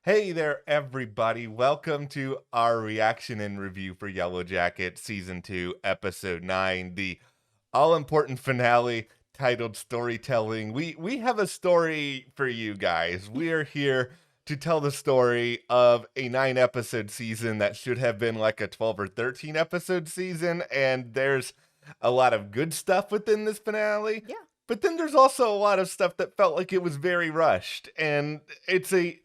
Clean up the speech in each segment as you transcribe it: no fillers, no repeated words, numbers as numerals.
Hey there, everybody. Welcome to our reaction and review for Yellowjackets Season 2, Episode 9, the all-important finale titled Storytelling. We have a story for you guys. We are here to tell the story of a 9-episode season that should have been like a 12 or 13-episode season, and there's a lot of good stuff within this finale. Yeah. But then there's also a lot of stuff that felt like it was very rushed, and it's a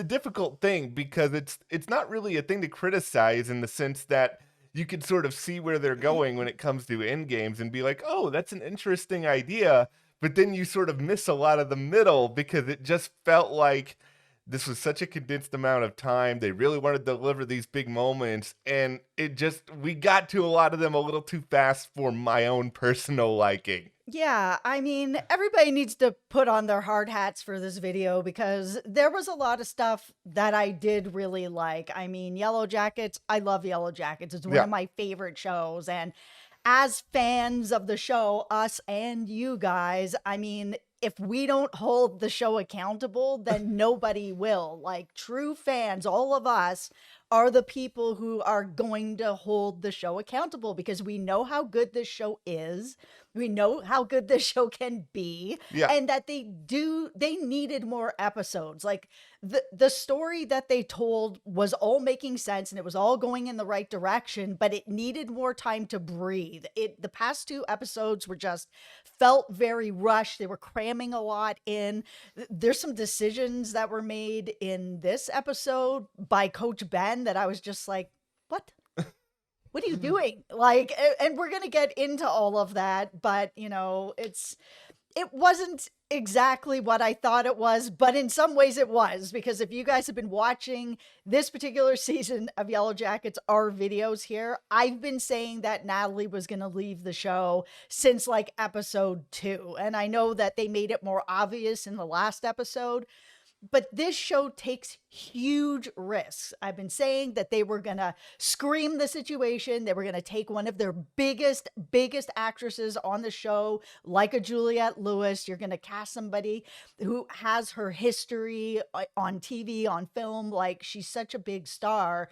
difficult thing because it's not really a thing to criticize in the sense that you could sort of see where they're going when it comes to end games and be like, oh, that's an interesting idea. But then you sort of miss a lot of the middle because it just felt like this was such a condensed amount of time. They really wanted to deliver these big moments, and we got to a lot of them a little too fast for my own personal liking. Yeah, I mean, everybody needs to put on their hard hats for this video because there was a lot of stuff that I did really like. I mean, Yellowjackets, I love Yellowjackets. It's one Yeah. of my favorite shows. And as fans of the show, us and you guys, I mean, if we don't hold the show accountable, then nobody will. Like, true fans, all of us are the people who are going to hold the show accountable because we know how good this show is. We know how good this show can be, Yeah. and that they needed more episodes. Like, the story that they told was all making sense and it was all going in the right direction, but it needed more time to breathe. The past two episodes were just felt very rushed. They were cramming a lot in. There's some decisions that were made in this episode by Coach Ben that I was just like, what? What are you doing? Like, and we're going to get into all of that, but it wasn't exactly what I thought it was, but in some ways it was, because if you guys have been watching this particular season of Yellowjackets, our videos here, I've been saying that Natalie was going to leave the show since like episode 2. And I know that they made it more obvious in the last episode, but this show takes huge risks. I've been saying that they were going to scream the situation. They were going to take one of their biggest actresses on the show, like a Juliette Lewis. You're going to cast somebody who has her history on TV, on film. Like, she's such a big star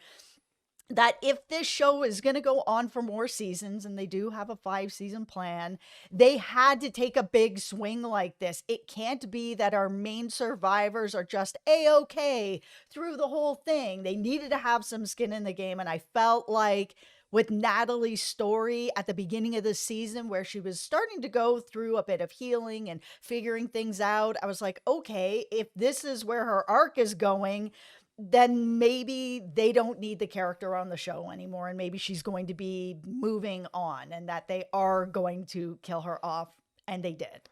that if this show is going to go on for more seasons, and they do have a 5-season plan, they had to take a big swing like this. It can't be that our main survivors are just A-okay through the whole thing. They needed to have some skin in the game, and I felt like with Natalie's story at the beginning of the season, where she was starting to go through a bit of healing and figuring things out, I was like, okay, if this is where her arc is going, then maybe they don't need the character on the show anymore, and maybe she's going to be moving on, and that they are going to kill her off, and they did.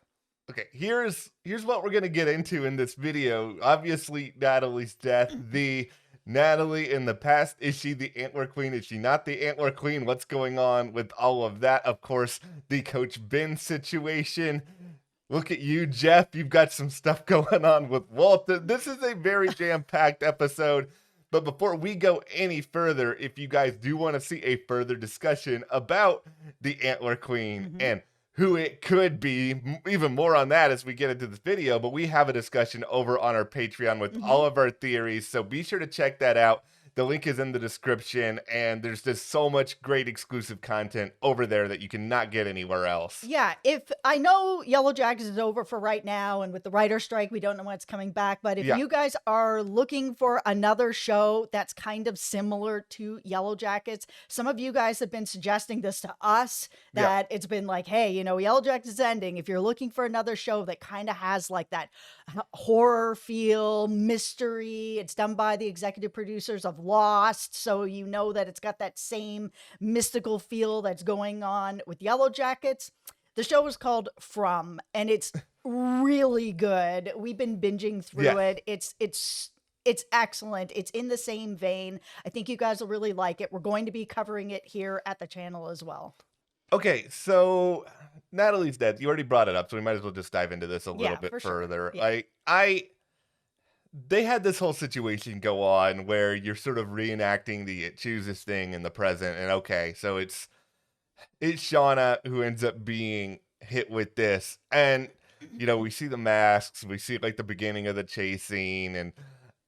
Okay, here's what we're gonna get into in this video. Obviously, Natalie's death. The Natalie in the past, is she the Antler Queen? Is she not the Antler Queen? What's going on with all of that? Of course, the Coach Ben situation. Look at you, Jeff. You've got some stuff going on with Walt. This is a very jam-packed episode. But before we go any further, if you guys do want to see a further discussion about the Antler Queen and who it could be, even more on that as we get into this video, but we have a discussion over on our Patreon with all of our theories, so be sure to check that out. The link is in the description, and there's just so much great exclusive content over there that you cannot get anywhere else. Yeah, if I know Yellowjackets is over for right now, and with the writer strike, we don't know when it's coming back. But if Yeah. you guys are looking for another show that's kind of similar to Yellowjackets, some of you guys have been suggesting this to us, that it's been like, hey, Yellowjackets is ending. If you're looking for another show that kind of has like that horror feel, mystery, it's done by the executive producers of Lost, so you know that it's got that same mystical feel that's going on with Yellowjackets. The show is called From, and it's really good. We've been binging through it. It's excellent. It's in the same vein. I think you guys will really like it. We're going to be covering it here at the channel as well. Okay, so Natalie's dead. You already brought it up, so we might as well just dive into this a little bit for sure. further. Yeah. They had this whole situation go on where you're sort of reenacting the It Chooses thing in the present, and okay, so it's SHAUNA who ends up being hit with this, and we see the masks, we see like the beginning of the chase scene, and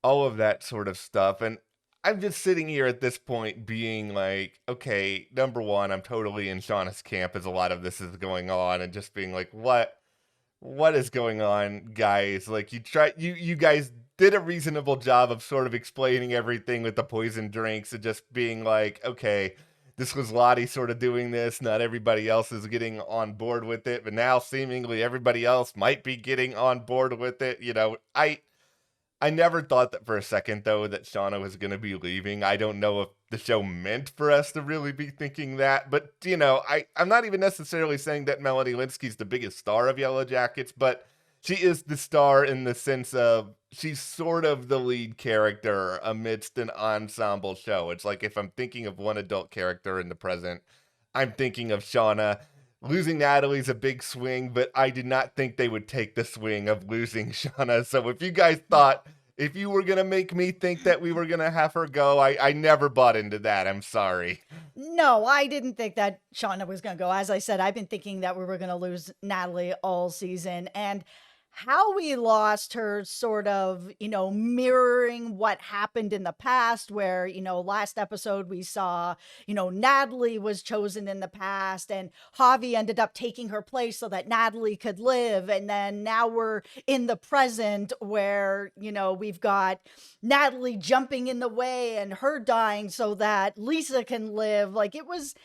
all of that sort of stuff. And I'm just sitting here at this point being like, okay, number one, I'm totally in Shauna's camp as a lot of this is going on, and just being like, what is going on, guys? Like you guys did a reasonable job of sort of explaining everything with the poison drinks and just being like, okay, this was Lottie sort of doing this. Not everybody else is getting on board with it, but now seemingly everybody else might be getting on board with it. I never thought that for a second, though, that Shauna was going to be leaving. I don't know if the show meant for us to really be thinking that. But, I'm not even necessarily saying that Melanie Linsky's the biggest star of Yellowjackets, but she is the star in the sense of she's sort of the lead character amidst an ensemble show. It's like if I'm thinking of one adult character in the present, I'm thinking of Shauna. Losing Natalie's a big swing, but I did not think they would take the swing of losing Shauna. So if you guys thought, if you were going to make me think that we were going to have her go, I never bought into that. I'm sorry. No, I didn't think that Shauna was going to go. As I said, I've been thinking that we were going to lose Natalie all season. And how we lost her sort of, mirroring what happened in the past, where, last episode we saw, Natalie was chosen in the past and Javi ended up taking her place so that Natalie could live. And then now we're in the present where, we've got Natalie jumping in the way and her dying so that Lisa can live. Like it was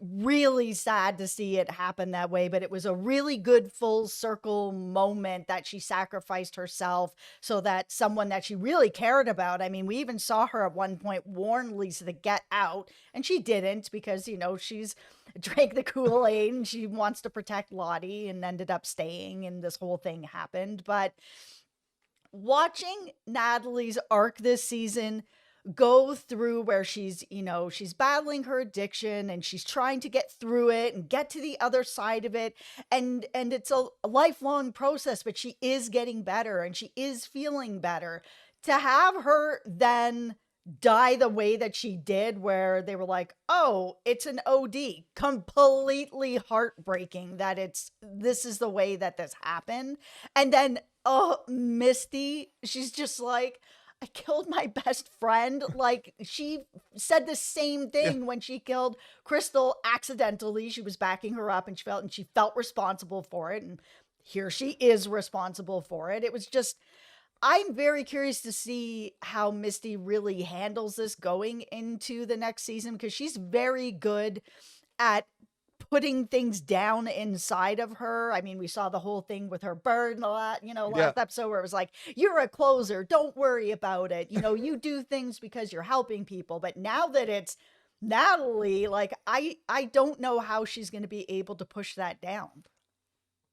really sad to see it happen that way, but it was a really good full circle moment that she sacrificed herself so that someone that she really cared about. I mean, we even saw her at one point warn Lisa to get out, and she didn't because, she's drank the Kool-Aid and she wants to protect Lottie and ended up staying, and this whole thing happened. But watching Natalie's arc this season go through where she's battling her addiction and she's trying to get through it and get to the other side of it, and it's a lifelong process, but she is getting better and she is feeling better. To have her then die the way that she did, where they were like, oh, it's an OD, completely heartbreaking that this is the way that this happened. And then Misty, she's just like, I killed my best friend. Like, she said the same thing when she killed Crystal accidentally. She was backing her up and she felt responsible for it. And here she is responsible for it. It was just, I'm very curious to see how Misty really handles this going into the next season, because she's very good at putting things down inside of her. I mean, we saw the whole thing with her bird last episode where it was like, you're a closer, don't worry about it. You do things because you're helping people. But now that it's Natalie, like, I don't know how she's going to be able to push that down.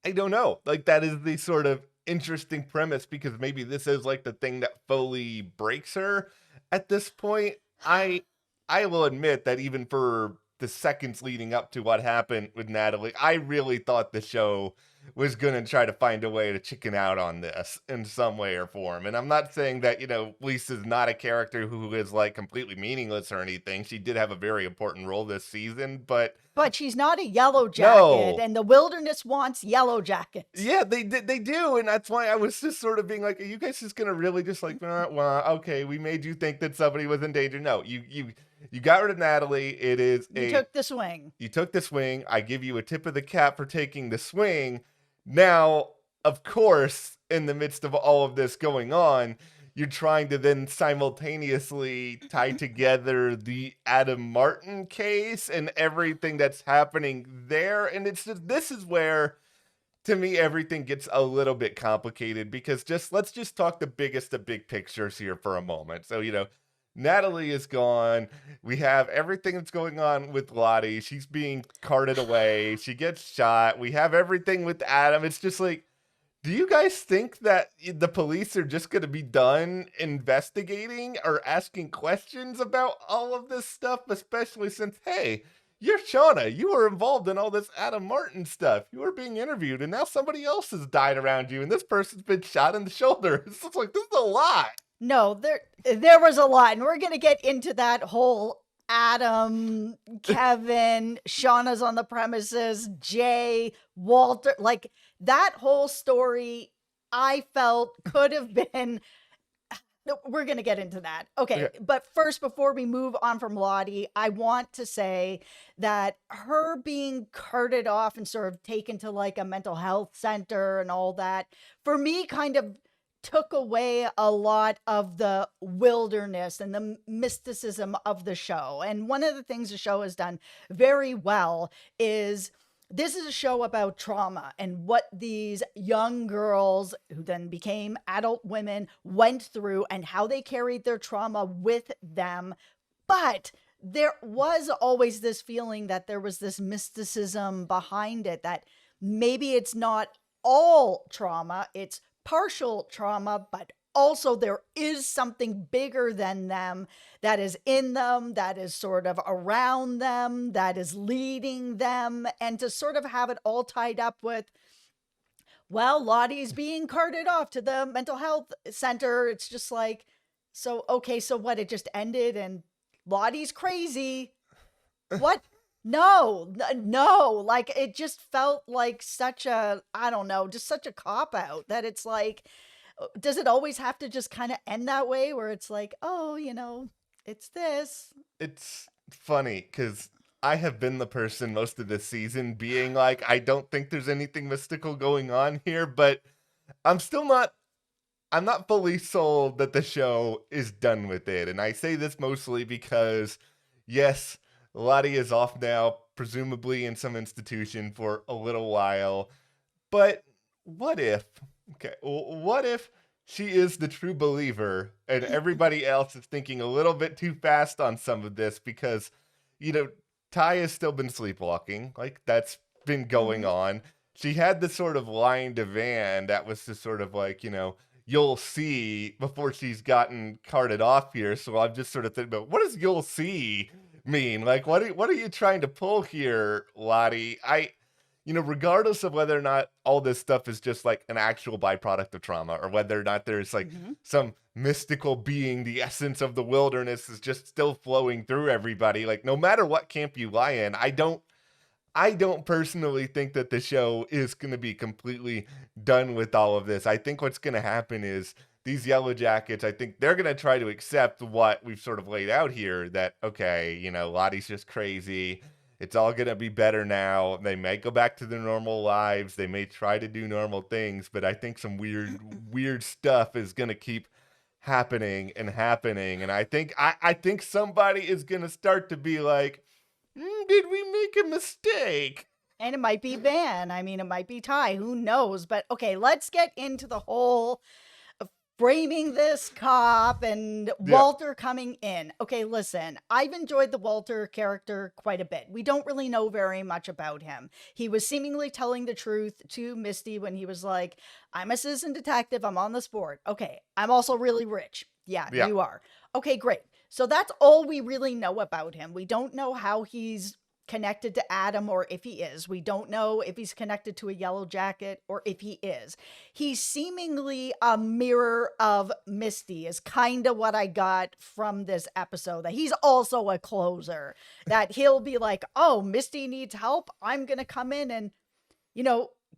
I don't know. Like, that is the sort of interesting premise, because maybe this is like the thing that fully breaks her at this point. I will admit that even for the seconds leading up to what happened with Natalie, I really thought the show was going to try to find a way to chicken out on this in some way or form. And I'm not saying that, Lisa's not a character who is like completely meaningless or anything. She did have a very important role this season, but she's not a yellow jacket, and the wilderness wants yellow jackets. Yeah, they do, and that's why I was just sort of being like, are you guys just going to really just like, well, okay, we made you think that somebody was in danger. No, you got rid of Natalie. You took the swing. You took the swing. I give you a tip of the cap for taking the swing. Now, of course, in the midst of all of this going on, you're trying to then simultaneously tie together the Adam Martin case and everything that's happening there. And it's just, this is where, to me, everything gets a little bit complicated, because let's just talk the biggest of big pictures here for a moment. So, Natalie is gone. We have everything that's going on with Lottie. She's being carted away. She gets shot. We have everything with Adam. It's just like, do you guys think that the police are just going to be done investigating or asking questions about all of this stuff? Especially since, hey, you're Shauna. You were involved in all this Adam Martin stuff. You were being interviewed, and now somebody else has died around you, and this person's been shot in the shoulder. It's just like, this is a lot. No, there was a lot, and we're going to get into that whole Adam, Kevin, Shauna's on the premises, Jay, Walter, like that whole story I felt could have been No, we're going to get into that. Okay. Okay. But first, before we move on from Lottie, I want to say that her being carted off and sort of taken to like a mental health center and all that, for me, kind of took away a lot of the wilderness and the mysticism of the show. And one of the things the show has done very well is this is a show about trauma and what these young girls who then became adult women went through and how they carried their trauma with them. But there was always this feeling that there was this mysticism behind it, that maybe it's not all trauma, it's partial trauma, but also there is something bigger than them that is in them, that is sort of around them, that is leading them. And to sort of have it all tied up with, well, Lottie's being carted off to the mental health center. It's just like, so, okay, so what? It just ended and Lottie's crazy. What? No, no, like it just felt like such a, I don't know, just such a cop out that it's like, does it always have to just kind of end that way where it's like, oh, it's this? It's funny because I have been the person most of this season being like, I don't think there's anything mystical going on here, but I'm still not. I'm not fully sold that the show is done with it. And I say this mostly because, yes, Lottie is off now, presumably in some institution for a little while. But what if, what if she is the true believer and everybody else is thinking a little bit too fast on some of this because, Ty has still been sleepwalking. Like, that's been going Mhm. on. She had this sort of line to Van that was just sort of like, you'll see before she's gotten carted off here. So I'm just sort of thinking about what does you'll see mean? Like, what are you trying to pull here, Lottie? Regardless of whether or not all this stuff is just like an actual byproduct of trauma or whether or not there's like Mhm. some mystical being, the essence of the wilderness is just still flowing through everybody. Like, no matter what camp you lie in, I don't personally think that the show is going to be completely done with all of this. I think what's going to happen is these Yellowjackets, I think they're going to try to accept what we've sort of laid out here that, okay, Lottie's just crazy. It's all going to be better now. They may go back to their normal lives. They may try to do normal things, but I think some weird stuff is going to keep happening and happening. And I think somebody is going to start to be like, did we make a mistake? And it might be Van. I mean, it might be Ty. Who knows? But okay, let's get into the whole framing this cop and Yeah, Walter coming in. Okay, listen, I've enjoyed the Walter character quite a bit. We don't really know very much about him. He was seemingly telling the truth to Misty when he was like, I'm a citizen detective, I'm on this board. Okay, I'm also really rich. Yeah, yeah. you are. Okay, great. So that's all we really know about him. We don't know how he's connected to Adam or if he is. We don't know if he's connected to a yellow jacket or if he is. He's seemingly a mirror of Misty is kind of what I got from this episode, that he's also a closer, that he'll be like, oh, Misty needs help. I'm going to come in and,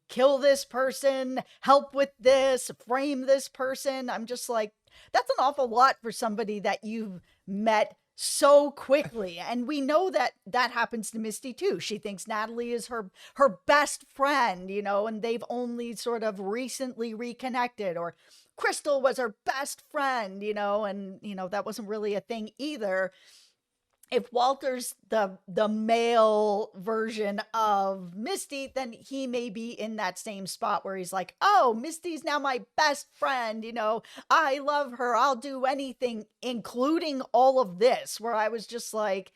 kill this person, help with this, frame this person. I'm just like, that's an awful lot for somebody that you've met so quickly. And we know that that happens to Misty too. She thinks Natalie is her best friend, and they've only sort of recently reconnected, or Crystal was her best friend, and that wasn't really a thing either. If Walter's the male version of Misty, then he may be in that same spot where he's like, oh, Misty's now my best friend, I love her, I'll do anything, including all of this, where I was just like,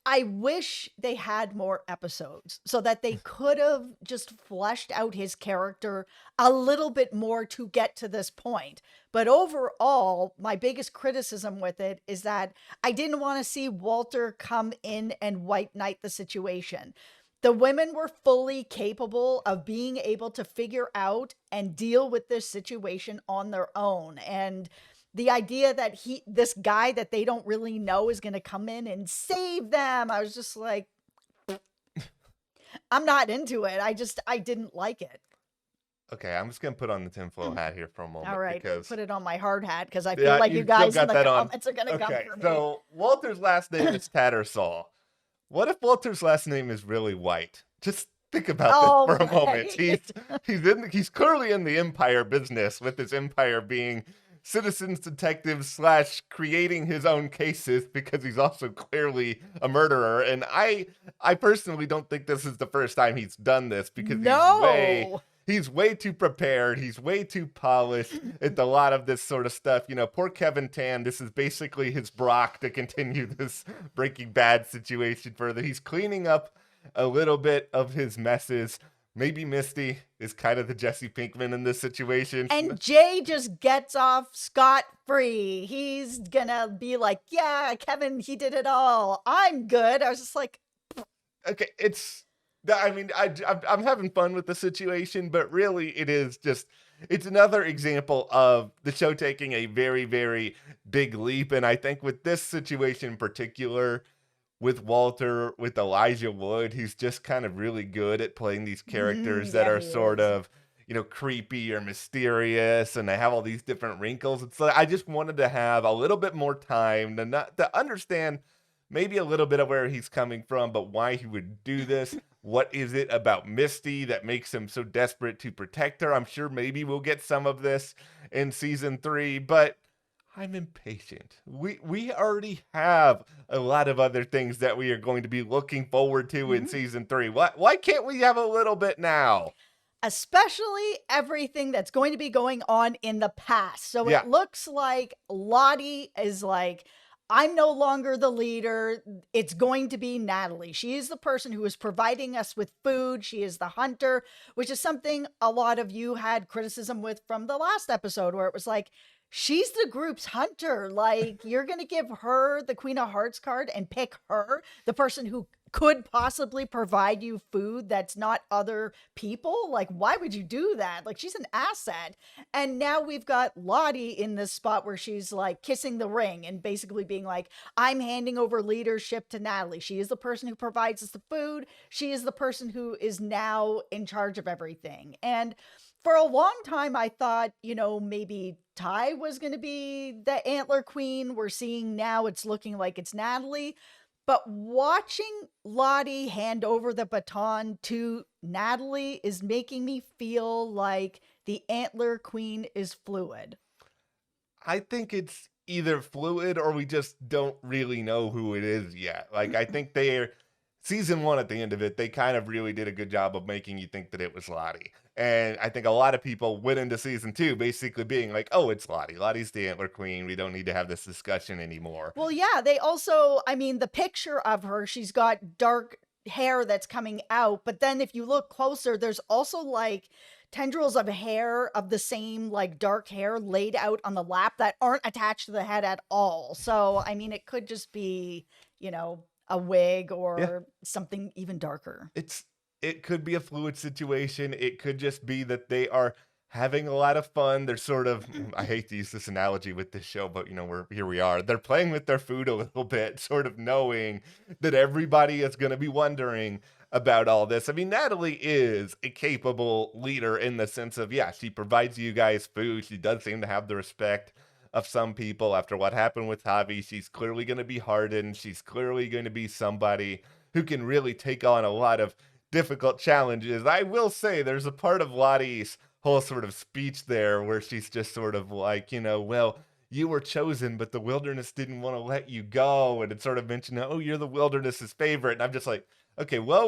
I wish they had more episodes so that they could have just fleshed out his character a little bit more to get to this point. But overall, my biggest criticism with it is that I didn't want to see Walter come in and white knight the situation. The women were fully capable of being able to figure out and deal with this situation on their own. And the idea that this guy that they don't really know is going to come in and save them, I was just like, I'm not into it. I didn't like it. Okay, I'm just gonna put on the tinfoil hat here for a All moment right, because put it on my hard hat because I feel yeah, like you you still guys in got the that on. comments are gonna come Okay, for me. so Walter's last name is Tattersall. What if Walter's last name is really White? Just think about this Oh, for a moment. right. He's clearly in the empire business, with his empire being citizens detective slash creating his own cases because he's also clearly a murderer. And I personally don't think this is the first time he's done this because No. he's way too prepared. He's way too polished at a lot of this sort of stuff. You know, poor Kevin Tan, this is basically his Brock to continue this Breaking Bad situation further. He's cleaning up a little bit of his messes. Maybe Misty is kind of the Jesse Pinkman in this situation. And Jay just gets off scot-free. He's gonna be like, yeah, Kevin, he did it all. I'm good. I was just like, Okay, I mean, I'm having fun with the situation, but really it's another example of the show taking a very, very big leap. And I think with this situation in particular, with Walter, with Elijah Wood, he's just kind of really good at playing these characters that yeah, are he sort is. of, creepy or mysterious, and they have all these different wrinkles. It's like I just wanted to have a little bit more time to understand maybe a little bit of where he's coming from, but why he would do this. What is it about Misty that makes him so desperate to protect her? I'm sure maybe we'll get some of this in season 3, but I'm impatient. We already have a lot of other things that we are going to be looking forward to in season 3. Why can't we have a little bit now? Especially everything that's going to be going on in the past. So Yeah. it looks like Lottie is like, I'm no longer the leader. It's going to be Natalie. She is the person who is providing us with food. She is the hunter, which is something a lot of you had criticism with from the last episode, where it was like, she's the group's hunter. Like, you're going to give her the Queen of Hearts card and pick her, the person who could possibly provide you food that's not other people. Like, why would you do that? Like, she's an asset. And now we've got Lottie in this spot where she's like kissing the ring and basically being like, I'm handing over leadership to Natalie. She is the person who provides us the food. She is the person who is now in charge of everything. And for a long time, I thought, maybe Ty was going to be the Antler Queen. We're seeing now it's looking like it's Natalie. But watching Lottie hand over the baton to Natalie is making me feel like the Antler Queen is fluid. I think it's either fluid or we just don't really know who it is yet. Like, I think season 1 at the end of it, they kind of really did a good job of making you think that it was Lottie. And I think a lot of people went into season 2 basically being like, oh, it's Lottie. Lottie's the Antler Queen. We don't need to have this discussion anymore. Well, yeah, they also, the picture of her, she's got dark hair that's coming out. But then if you look closer, there's also like tendrils of hair of the same like dark hair laid out on the lap that aren't attached to the head at all. So, it could just be, a wig or something even darker. It could be a fluid situation. It could just be that they are having a lot of fun. They're sort of, I hate to use this analogy with this show, but here we are. They're playing with their food a little bit, sort of knowing that everybody is going to be wondering about all this. Natalie is a capable leader in the sense of, she provides you guys food. She does seem to have the respect of some people after what happened with Javi. She's clearly going to be hardened. She's clearly going to be somebody who can really take on a lot of difficult challenges. I will say there's a part of Lottie's whole sort of speech there where she's just sort of like, well, you were chosen, but the wilderness didn't want to let you go. And it sort of mentioned, oh, you're the wilderness's favorite. And I'm just like, okay, whoa,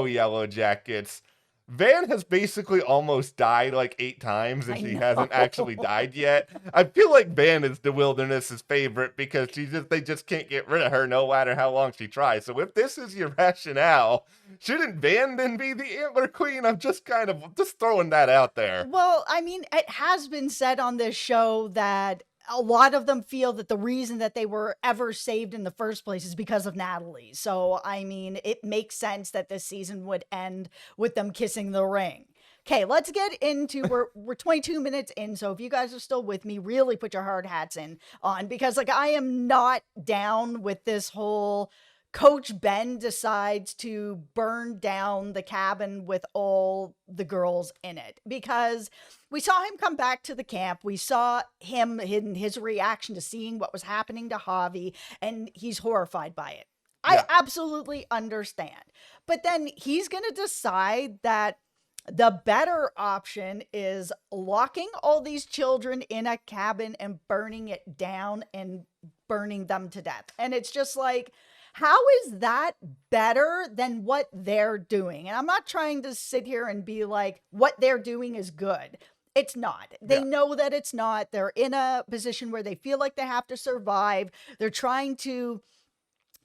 Yellowjackets. Van has basically almost died like 8 times and she hasn't actually died yet. I feel like Van is the wilderness's favorite because they just can't get rid of her no matter how long she tries. So if this is your rationale, shouldn't Van then be the Antler Queen? I'm just kind of throwing that out there. Well, it has been said on this show that a lot of them feel that the reason that they were ever saved in the first place is because of Natalie. So, it makes sense that this season would end with them kissing the ring. Okay, let's get into, we're 22 minutes in, so if you guys are still with me, really put your hard hats on, because, I am not down with this whole Coach Ben decides to burn down the cabin with all the girls in it, because we saw him come back to the camp. We saw him in his reaction to seeing what was happening to Javi, and he's horrified by it. I Yeah. absolutely understand. But then he's going to decide that the better option is locking all these children in a cabin and burning it down and burning them to death. And it's just like, how is that better than what they're doing? And I'm not trying to sit here and be like, what they're doing is good. It's not. They Yeah. know that it's not. They're in a position where they feel like they have to survive. They're trying to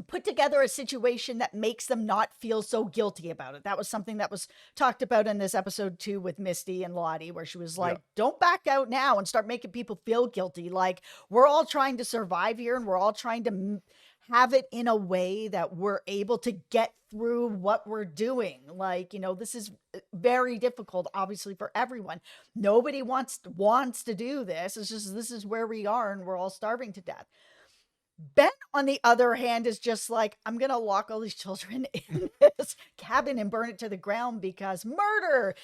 put together a situation that makes them not feel so guilty about it. That was something that was talked about in this episode too with Misty and Lottie, where she was like, Yeah. don't back out now and start making people feel guilty. Like, we're all trying to survive here, and we're all trying to have it in a way that we're able to get through what we're doing. Like, this is very difficult, obviously, for everyone. Nobody wants to do this. It's just, this is where we are, and we're all starving to death. Ben, on the other hand, is just like, I'm going to lock all these children in this cabin and burn it to the ground because murder,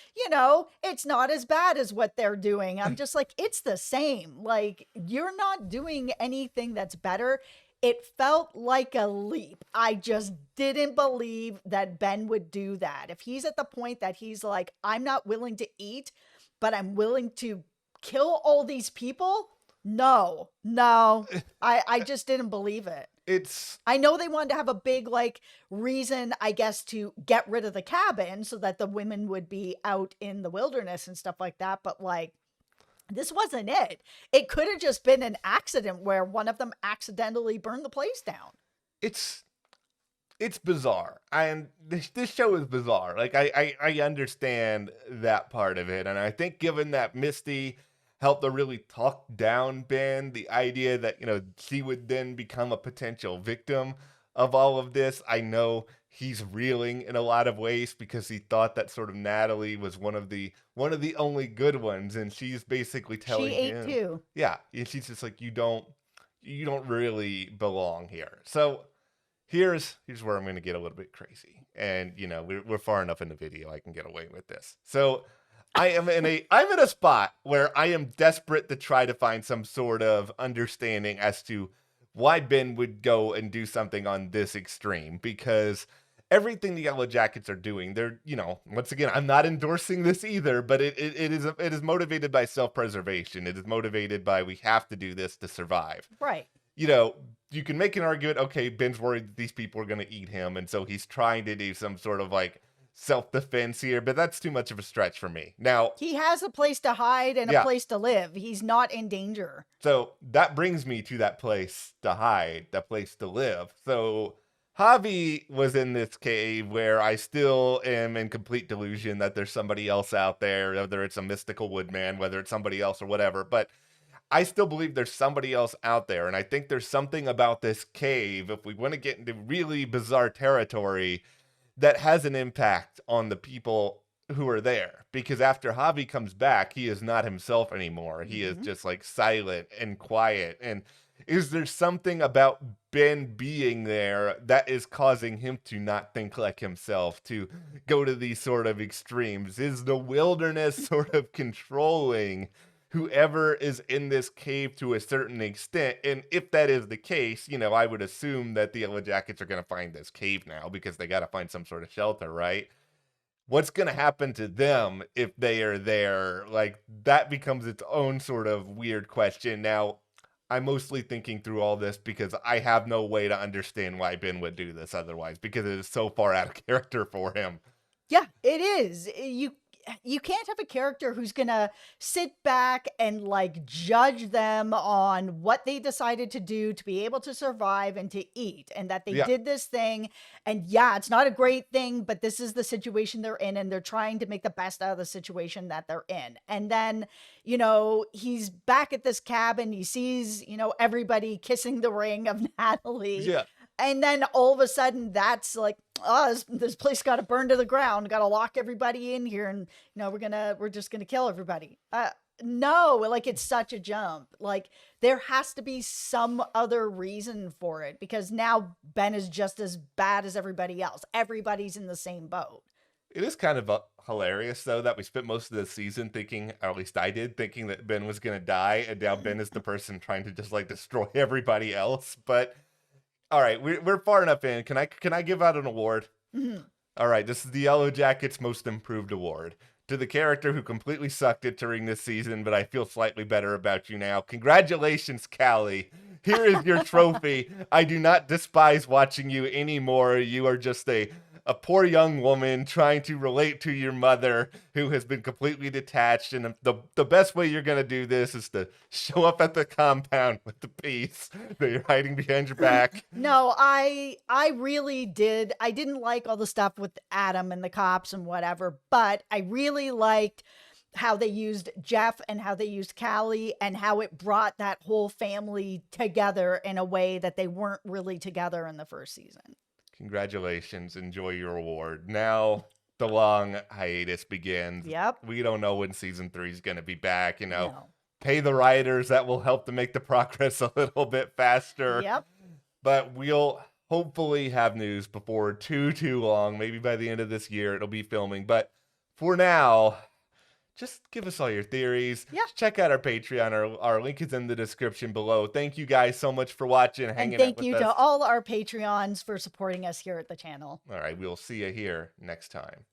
it's not as bad as what they're doing. I'm just like, it's the same. Like, you're not doing anything that's better. It felt like a leap. I just didn't believe that Ben would do that. If he's at the point that he's like, I'm not willing to eat, but I'm willing to kill all these people. No, I just didn't believe it. I know they wanted to have a big, reason, I guess, to get rid of the cabin so that the women would be out in the wilderness and stuff like that. But, this wasn't it. It could have just been an accident where one of them accidentally burned the place down. It's bizarre. And this show is bizarre. Like, I understand that part of it. And I think given that Misty helped to really talk down Ben, the idea that, she would then become a potential victim of all of this. I know he's reeling in a lot of ways because he thought that sort of Natalie was one of the only good ones, and she's basically telling him, she ate too. Yeah, and she's just like, you don't really belong here. So here's where I'm going to get a little bit crazy, and we're far enough in the video I can get away with this. So I'm in a spot where I am desperate to try to find some sort of understanding as to why Ben would go and do something on this extreme, because everything the Yellowjackets are doing, they're, once again, I'm not endorsing this either, but it is motivated by self-preservation. It is motivated by, we have to do this to survive. Right. You can make an argument, okay, Ben's worried that these people are going to eat him, and so he's trying to do some sort of self-defense here, but that's too much of a stretch for me. Now, he has a place to hide and a place to live. He's not in danger. So that brings me to that place to hide, that place to live. So Javi was in this cave where I still am in complete delusion that there's somebody else out there, whether it's a mystical woodman, whether it's somebody else or whatever, but I still believe there's somebody else out there. And I think there's something about this cave, if we want to get into really bizarre territory, that has an impact on the people who are there. Because after Javi comes back, he is not himself anymore. He is just silent and quiet. And is there something about Ben being there that is causing him to not think like himself, to go to these sort of extremes? Is the wilderness sort of controlling whoever is in this cave to a certain extent? And if that is the case, I would assume that the Yellowjackets are going to find this cave now because they got to find some sort of shelter, right? What's going to happen to them if they are there? That becomes its own sort of weird question. Now, I'm mostly thinking through all this because I have no way to understand why Ben would do this otherwise, because it is so far out of character for him. Yeah, it is. You can't have a character who's gonna sit back and judge them on what they decided to do to be able to survive and to eat, and that they did this thing, and it's not a great thing, but this is the situation they're in, and they're trying to make the best out of the situation that they're in. And then he's back at this cabin, he sees everybody kissing the ring of Natalie, and then all of a sudden that's this place got to burn to the ground, got to lock everybody in here, and we're just gonna kill everybody. No, like it's such a jump. Like there has to be some other reason for it because now Ben is just as bad as everybody else. Everybody's in the same boat. It is kind of hilarious, though, that we spent most of the season thinking, or at least I did, thinking that Ben was going to die, and now Ben is the person trying to just, like, destroy everybody else. But, all right, we're far enough in. Can I give out an award? Mhm. All right, this is the Yellowjackets Most Improved Award. To the character who completely sucked it during this season, but I feel slightly better about you now. Congratulations, Callie. Here is your trophy. I do not despise watching you anymore. You are just a poor young woman trying to relate to your mother who has been completely detached. And the best way you're going to do this is to show up at the compound with the piece that you're hiding behind your back. No, I really did. I didn't like all the stuff with Adam and the cops and whatever, but I really liked how they used Jeff and how they used Callie and how it brought that whole family together in a way that they weren't really together in the first season. Congratulations. Enjoy your award. Now the long hiatus begins. Yep. We don't know when season 3 is going to be back. No. Pay the writers. That will help to make the progress a little bit faster. Yep. But we'll hopefully have news before too long. Maybe by the end of this year, it'll be filming. But for now, just give us all your theories. Yeah. Check out our Patreon. Our link is in the description below. Thank you guys so much for watching, hanging And out thank with you us. to all our Patreons for supporting us here at the channel. All right, we'll see you here next time.